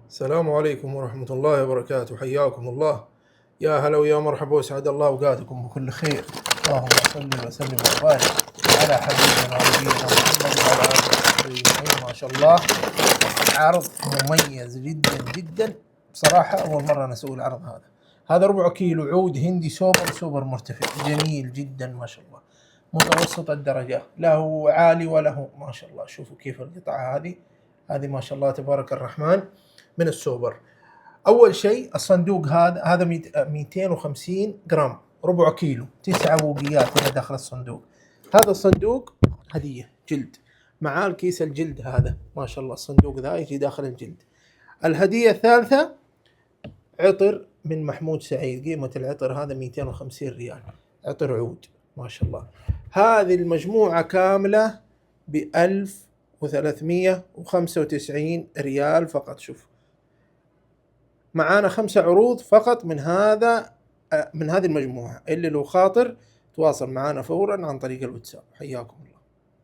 السلام عليكم ورحمة الله وبركاته، حياكم الله. يا هلا ويا مرحبا، وسعد الله أوقاتكم بكل خير. اللهم صل وسلم وبارك على حبيبنا ونبينا محمد وعلى آله وصحبه أجمعين. ما شاء الله، عرض مميز جدا جدا بصراحة. أول مرة نسوي العرض هذا 4 كيلو عود هندي سوبر مرتفع، جميل جدا ما شاء الله، متوسط الدرجة، له عالي وله ما شاء الله. شوفوا كيف القطعة هذه ما شاء الله تبارك الرحمن من السوبر. أول شيء الصندوق هذا 250 جرام، 4 كيلو، 9 بوقيات هنا داخل الصندوق. هذا الصندوق هدية جلد، معاه الكيس الجلد هذا ما شاء الله. الصندوق ذا يجي داخل الجلد. الهدية الثالثة عطر من محمود سعيد، قيمة العطر هذا 250 ريال، عطر عود ما شاء الله. هذه المجموعة كاملة ب1395 ريال فقط. شوف، معانا 5 عروض فقط من هذه المجموعة. اللي له خاطر تواصل معنا فورا عن طريق الواتساب. حياكم الله.